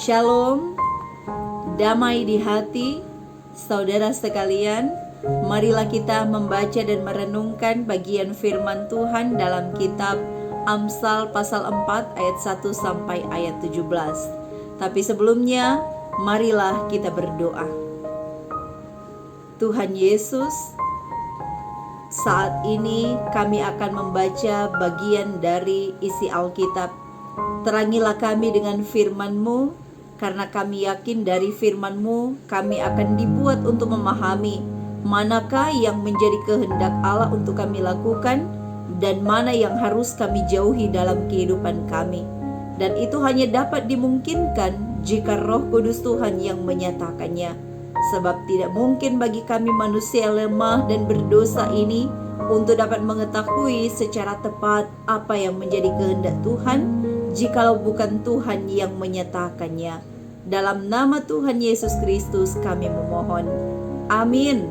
Shalom, damai di hati, saudara sekalian. Marilah kita membaca dan merenungkan bagian firman Tuhan dalam kitab Amsal pasal 4 ayat 1 sampai ayat 17. Tapi sebelumnya, marilah kita berdoa. Tuhan Yesus, saat ini kami akan membaca bagian dari isi Alkitab. Terangilah kami dengan firman-Mu, karena kami yakin dari firman-Mu kami akan dibuat untuk memahami manakah yang menjadi kehendak Allah untuk kami lakukan dan mana yang harus kami jauhi dalam kehidupan kami. Dan itu hanya dapat dimungkinkan jika Roh Kudus Tuhan yang menyatakannya. Sebab tidak mungkin bagi kami manusia lemah dan berdosa ini untuk dapat mengetahui secara tepat apa yang menjadi kehendak Tuhan jikalau bukan Tuhan yang menyatakannya. Dalam nama Tuhan Yesus Kristus kami memohon. Amin.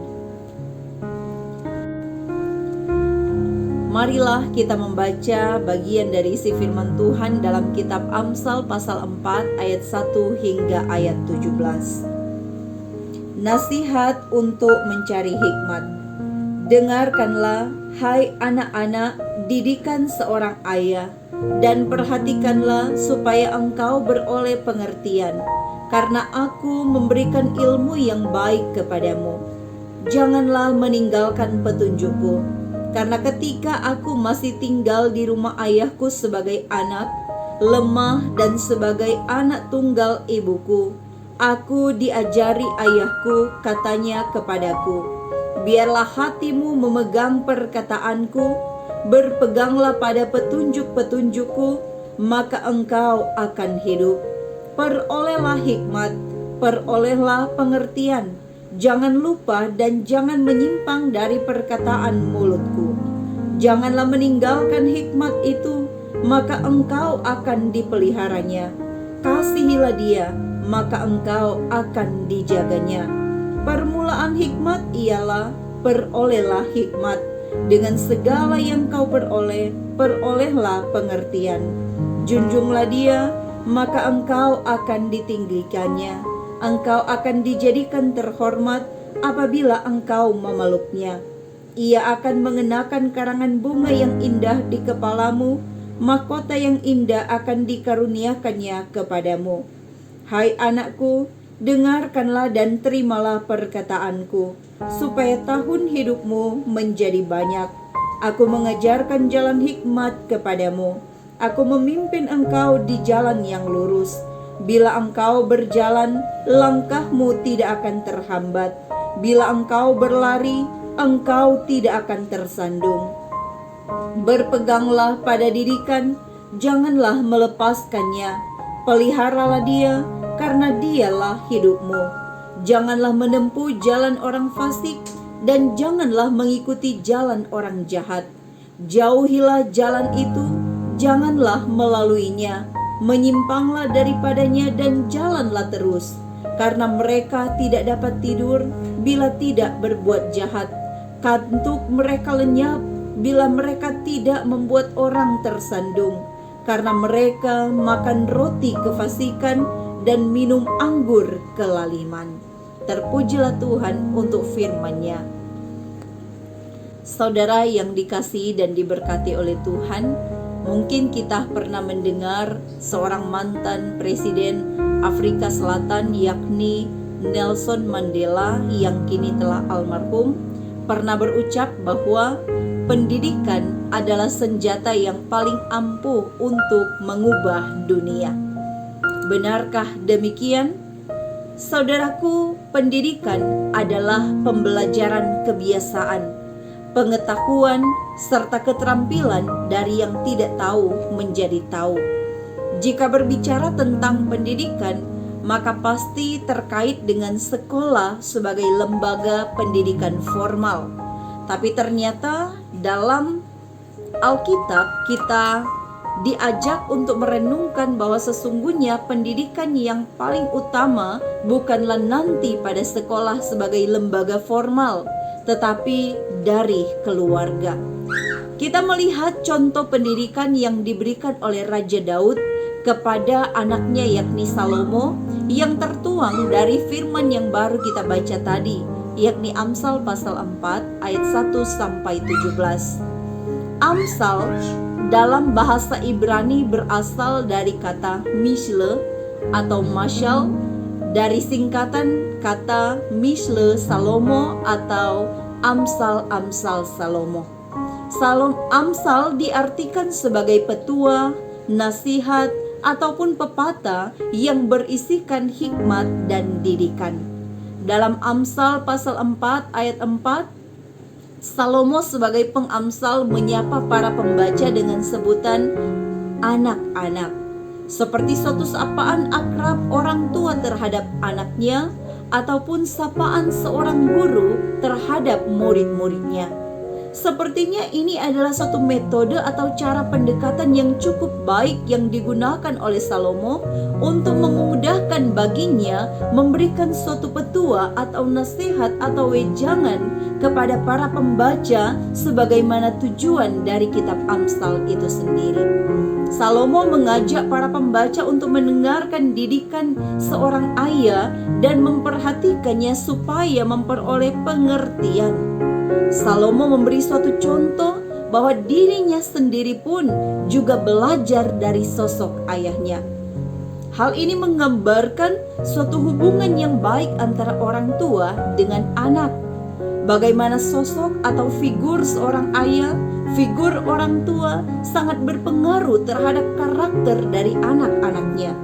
Marilah kita membaca bagian dari isi firman Tuhan dalam kitab Amsal pasal 4 ayat 1 hingga ayat 17. Nasihat untuk mencari hikmat. Dengarkanlah, hai anak-anak, didikan seorang ayah, dan perhatikanlah supaya engkau beroleh pengertian, karena aku memberikan ilmu yang baik kepadamu. Janganlah meninggalkan petunjukku, karena ketika aku masih tinggal di rumah ayahku sebagai anak, lemah dan sebagai anak tunggal ibuku, aku diajari ayahku, katanya kepadaku, biarlah hatimu memegang perkataanku, berpeganglah pada petunjuk-petunjukku, maka engkau akan hidup. Perolehlah hikmat, perolehlah pengertian. Jangan lupa dan jangan menyimpang dari perkataan mulutku. Janganlah meninggalkan hikmat itu, maka engkau akan dipeliharanya. Kasihilah dia, maka engkau akan dijaganya. Permulaan hikmat ialah perolehlah hikmat. Dengan segala yang kau peroleh, perolehlah pengertian. Junjunglah dia, maka engkau akan ditinggikannya. Engkau akan dijadikan terhormat apabila engkau memeluknya. Ia akan mengenakan karangan bunga yang indah di kepalamu, mahkota yang indah akan dikaruniakannya kepadamu. Hai anakku, dengarkanlah dan terimalah perkataanku, supaya tahun hidupmu menjadi banyak. Aku mengajarkan jalan hikmat kepadamu. Aku memimpin engkau di jalan yang lurus. Bila engkau berjalan, langkahmu tidak akan terhambat. Bila engkau berlari, engkau tidak akan tersandung. Berpeganglah pada didikan, janganlah melepaskannya. Peliharalah dia, karena dialah hidupmu. Janganlah menempuh jalan orang fasik, dan janganlah mengikuti jalan orang jahat. Jauhilah jalan itu, janganlah melaluinya. Menyimpanglah daripadanya dan jalanlah terus, karena mereka tidak dapat tidur bila tidak berbuat jahat. Kantuk mereka lenyap bila mereka tidak membuat orang tersandung, karena mereka makan roti kefasikan dan minum anggur kelaliman. Terpujilah Tuhan untuk firman-Nya. Saudara yang dikasihi dan diberkati oleh Tuhan, mungkin kita pernah mendengar seorang mantan presiden Afrika Selatan, yakni Nelson Mandela yang kini telah almarhum, pernah berucap bahwa pendidikan adalah senjata yang paling ampuh untuk mengubah dunia. Benarkah demikian? Saudaraku, pendidikan adalah pembelajaran kebiasaan, pengetahuan, serta keterampilan dari yang tidak tahu menjadi tahu. Jika berbicara tentang pendidikan, maka pasti terkait dengan sekolah sebagai lembaga pendidikan formal. Tapi ternyata dalam Alkitab kita diajak untuk merenungkan bahwa sesungguhnya pendidikan yang paling utama bukanlah nanti pada sekolah sebagai lembaga formal, tetapi dari keluarga. Kita melihat contoh pendidikan yang diberikan oleh Raja Daud kepada anaknya yakni Salomo, yang tertuang dari firman yang baru kita baca tadi, yakni Amsal pasal 4 ayat 1 sampai 17. Amsal dalam bahasa Ibrani berasal dari kata mishle atau mashal, dari singkatan kata mishle Salomo atau Amsal Salomo. Amsal diartikan sebagai petua, nasihat, ataupun pepatah yang berisikan hikmat dan didikan. Dalam Amsal pasal 4 ayat 4, Salomo sebagai pengamsal menyapa para pembaca dengan sebutan anak-anak, seperti suatu sapaan akrab orang tua terhadap anaknya ataupun sapaan seorang guru terhadap murid-muridnya. Sepertinya ini adalah suatu metode atau cara pendekatan yang cukup baik yang digunakan oleh Salomo untuk memudahkan baginya memberikan suatu petua atau nasihat atau wejangan kepada para pembaca sebagaimana tujuan dari kitab Amsal itu sendiri. Salomo mengajak para pembaca untuk mendengarkan didikan seorang ayah dan memperhatikannya supaya memperoleh pengertian. Salomo memberi suatu contoh bahwa dirinya sendiri pun juga belajar dari sosok ayahnya. Hal ini menggambarkan suatu hubungan yang baik antara orang tua dengan anak. Bagaimana sosok atau figur seorang ayah, figur orang tua sangat berpengaruh terhadap karakter dari anak-anaknya.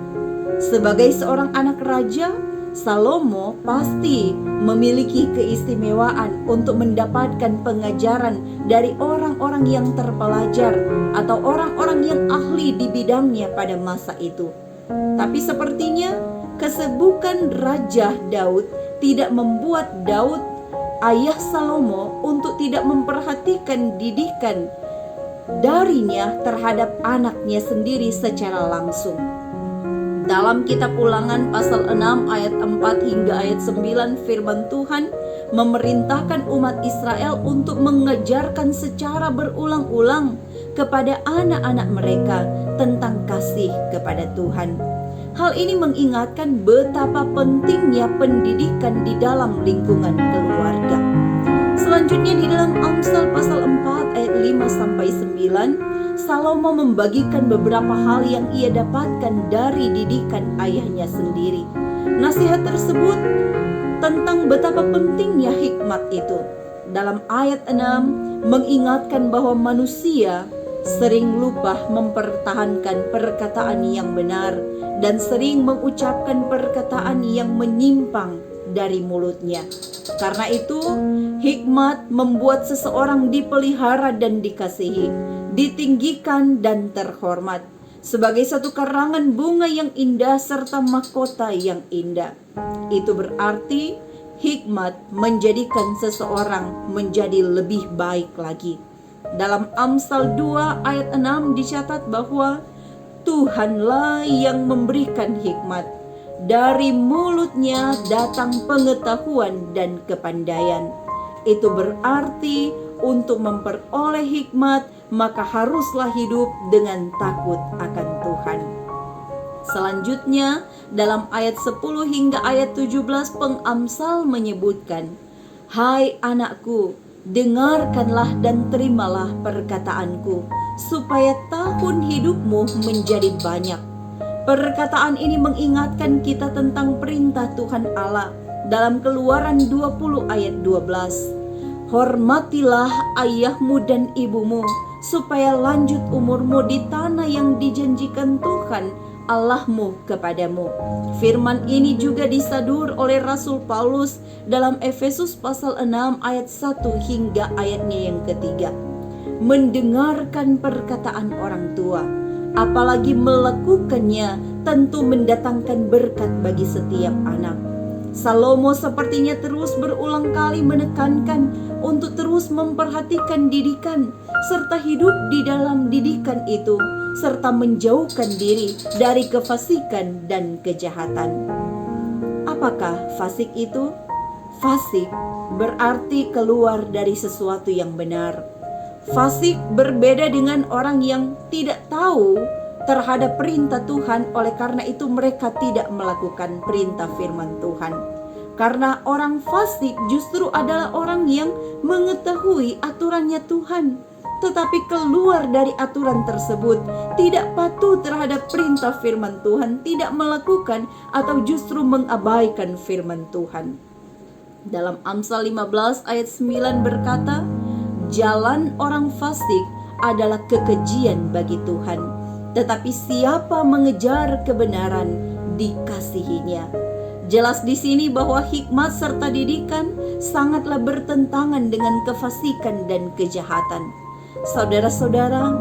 Sebagai seorang anak raja, Salomo pasti memiliki keistimewaan untuk mendapatkan pengajaran dari orang-orang yang terpelajar atau orang-orang yang ahli di bidangnya pada masa itu. Tapi sepertinya kesibukan Raja Daud tidak membuat Daud, ayah Salomo, untuk tidak memperhatikan didikan darinya terhadap anaknya sendiri secara langsung. Dalam kitab Ulangan pasal 6 ayat 4 hingga ayat 9, firman Tuhan memerintahkan umat Israel untuk mengajarkan secara berulang-ulang kepada anak-anak mereka tentang kasih kepada Tuhan. Hal ini mengingatkan betapa pentingnya pendidikan di dalam lingkungan keluarga. Selanjutnya di dalam Amsal pasal 4 ayat 5 sampai 9, Salomo membagikan beberapa hal yang ia dapatkan dari didikan ayahnya sendiri. Nasihat tersebut tentang betapa pentingnya hikmat itu. Dalam ayat 6 mengingatkan bahwa manusia sering lupa mempertahankan perkataan yang benar dan sering mengucapkan perkataan yang menyimpang dari mulutnya. Karena itu, hikmat membuat seseorang dipelihara dan dikasihi, ditinggikan dan terhormat sebagai satu karangan bunga yang indah serta mahkota yang indah. Itu berarti hikmat menjadikan seseorang menjadi lebih baik lagi. Dalam Amsal 2 ayat 6 dicatat bahwa Tuhanlah yang memberikan hikmat. Dari mulutnya datang pengetahuan dan kepandaian. Itu berarti untuk memperoleh hikmat maka haruslah hidup dengan takut akan Tuhan. Selanjutnya dalam ayat 10 hingga ayat 17 pengamsal menyebutkan, "Hai anakku, dengarkanlah dan terimalah perkataanku, supaya tahun hidupmu menjadi banyak." Perkataan ini mengingatkan kita tentang perintah Tuhan Allah dalam Keluaran 20 ayat 12. "Hormatilah ayahmu dan ibumu, supaya lanjut umurmu di tanah yang dijanjikan Tuhan Allahmu kepadamu." Firman ini juga disadur oleh Rasul Paulus dalam Efesus pasal 6 ayat 1 hingga ayatnya yang ketiga. Mendengarkan perkataan orang tua, apalagi melakukannya, tentu mendatangkan berkat bagi setiap anak. Salomo sepertinya terus berulang kali menekankan untuk terus memperhatikan didikan serta hidup di dalam didikan itu, serta menjauhkan diri dari kefasikan dan kejahatan. Apakah fasik itu? Fasik berarti keluar dari sesuatu yang benar. Fasik berbeda dengan orang yang tidak tahu terhadap perintah Tuhan. Oleh karena itu mereka tidak melakukan perintah firman Tuhan. Karena orang fasik justru adalah orang yang mengetahui aturannya Tuhan, tetapi keluar dari aturan tersebut, tidak patuh terhadap perintah firman Tuhan, tidak melakukan atau justru mengabaikan firman Tuhan. Dalam Amsal 15 ayat 9 berkata, jalan orang fasik adalah kekejian bagi Tuhan, tetapi siapa mengejar kebenaran dikasihinya. Jelas di sini bahwa hikmat serta didikan sangatlah bertentangan dengan kefasikan dan kejahatan. Saudara-saudara,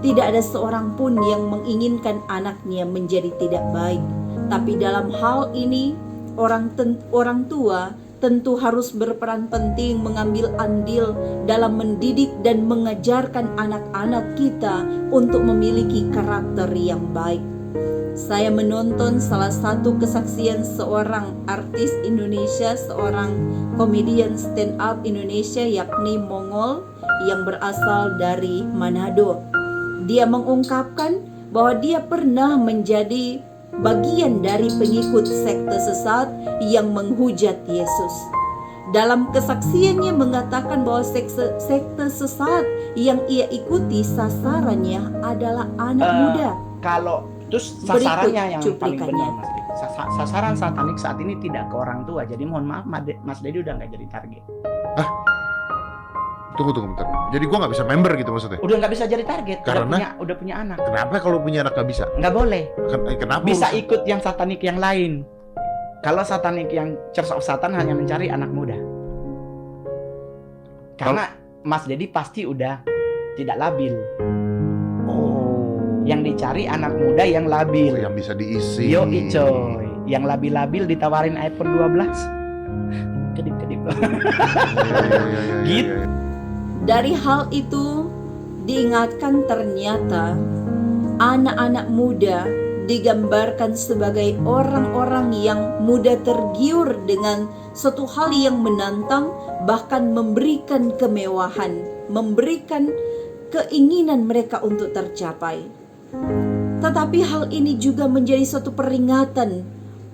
tidak ada seorang pun yang menginginkan anaknya menjadi tidak baik. Tapi dalam hal ini, orang tua tentu harus berperan penting mengambil andil dalam mendidik dan mengajarkan anak-anak kita untuk memiliki karakter yang baik. Saya menonton salah satu kesaksian seorang artis Indonesia, seorang komedian stand up Indonesia, yakni Mongol yang berasal dari Manado. Dia mengungkapkan bahwa dia pernah menjadi bagian dari pengikut sekte sesat yang menghujat Yesus. Dalam kesaksiannya mengatakan bahwa sekte sesat yang ia ikuti sasarannya adalah anak muda. Kalau terus sasarannya yang paling cuplikannya. benar, Mas. Sasaran satanik saat ini tidak ke orang tua. Jadi mohon maaf, Mas Dedi udah nggak jadi target. Tunggu bentar. Jadi gue nggak bisa member gitu maksudnya? Udah nggak bisa jadi target. Karena udah punya anak. Kenapa kalau punya anak nggak bisa? Nggak boleh. Kenapa? Bisa ikut yang satanik yang lain. Kalau satanik yang Church of Satan hanya mencari anak muda. Karena Mas Dedi pasti udah tidak labil. Yang dicari anak muda yang labil, yang bisa diisi. Yoi coy, yang labil-labil ditawarin iPhone 12. Kedip-kedip. Gitu. Dari hal itu diingatkan ternyata anak-anak muda digambarkan sebagai orang-orang yang mudah tergiur dengan suatu hal yang menantang, bahkan memberikan kemewahan, memberikan keinginan mereka untuk tercapai. Tetapi hal ini juga menjadi suatu peringatan,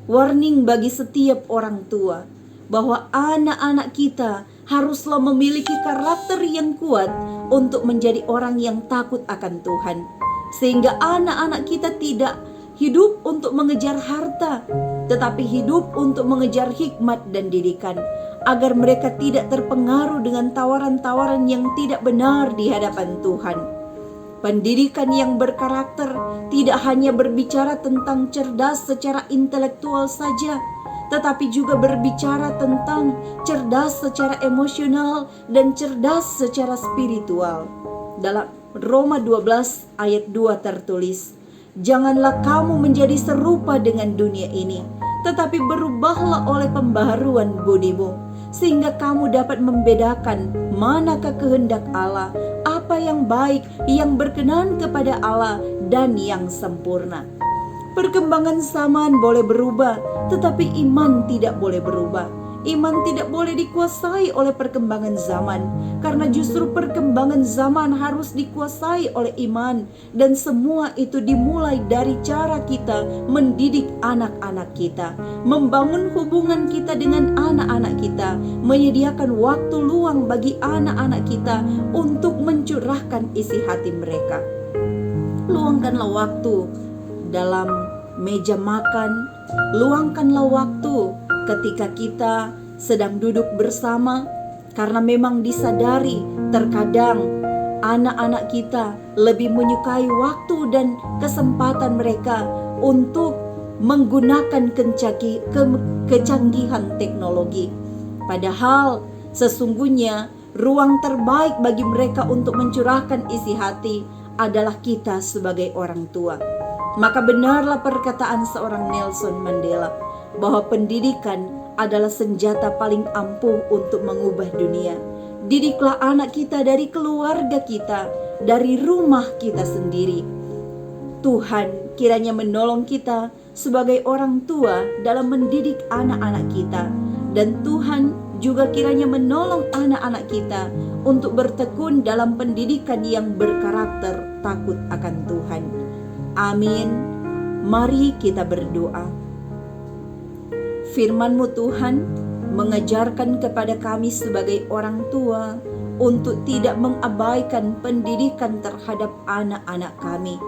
warning bagi setiap orang tua, bahwa anak-anak kita haruslah memiliki karakter yang kuat untuk menjadi orang yang takut akan Tuhan. Sehingga anak-anak kita tidak hidup untuk mengejar harta, tetapi hidup untuk mengejar hikmat dan didikan, agar mereka tidak terpengaruh dengan tawaran-tawaran yang tidak benar di hadapan Tuhan. Pendidikan yang berkarakter tidak hanya berbicara tentang cerdas secara intelektual saja, tetapi juga berbicara tentang cerdas secara emosional dan cerdas secara spiritual. Dalam Roma 12 ayat 2 tertulis, janganlah kamu menjadi serupa dengan dunia ini, tetapi berubahlah oleh pembaharuan budimu, sehingga kamu dapat membedakan manakah kehendak Allah, apa yang baik, yang berkenan kepada Allah, dan yang sempurna. Perkembangan zaman boleh berubah, tetapi iman tidak boleh berubah. Iman tidak boleh dikuasai oleh perkembangan zaman, karena justru perkembangan zaman harus dikuasai oleh iman. Dan semua itu dimulai dari cara kita mendidik anak-anak kita, membangun hubungan kita dengan anak-anak kita, menyediakan waktu luang bagi anak-anak kita untuk mencurahkan isi hati mereka. Luangkanlah waktu dalam meja makan, luangkanlah waktu ketika kita sedang duduk bersama, karena memang disadari terkadang anak-anak kita lebih menyukai waktu dan kesempatan mereka untuk menggunakan kecanggihan teknologi. Padahal sesungguhnya ruang terbaik bagi mereka untuk mencurahkan isi hati adalah kita sebagai orang tua. Maka benarlah perkataan seorang Nelson Mandela, bahwa pendidikan adalah senjata paling ampuh untuk mengubah dunia. Didiklah anak kita dari keluarga kita, dari rumah kita sendiri. Tuhan kiranya menolong kita sebagai orang tua dalam mendidik anak-anak kita, dan Tuhan juga kiranya menolong anak-anak kita untuk bertekun dalam pendidikan yang berkarakter takut akan Tuhan. Amin. Mari kita berdoa. Firman-Mu Tuhan mengajarkan kepada kami sebagai orang tua untuk tidak mengabaikan pendidikan terhadap anak-anak kami.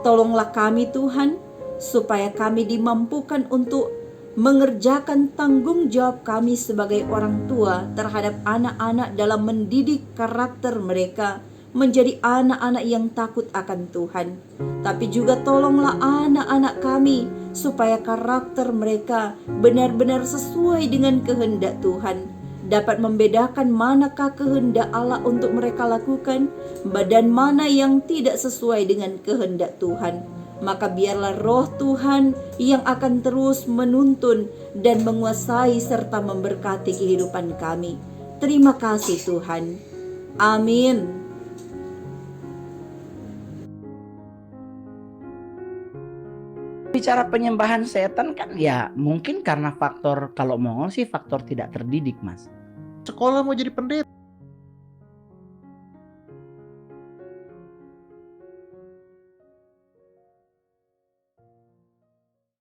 Tolonglah kami Tuhan, supaya kami dimampukan untuk mengerjakan tanggung jawab kami sebagai orang tua terhadap anak-anak dalam mendidik karakter mereka menjadi anak-anak yang takut akan Tuhan. Tapi juga tolonglah anak-anak kami supaya karakter mereka benar-benar sesuai dengan kehendak Tuhan, dapat membedakan manakah kehendak Allah untuk mereka lakukan dan mana yang tidak sesuai dengan kehendak Tuhan. Maka biarlah roh Tuhan yang akan terus menuntun dan menguasai serta memberkati kehidupan kami. Terima kasih Tuhan. Amin. Bicara penyembahan setan kan ya mungkin karena faktor, kalau mau sih faktor tidak terdidik, Mas. Sekolah mau jadi pendeta.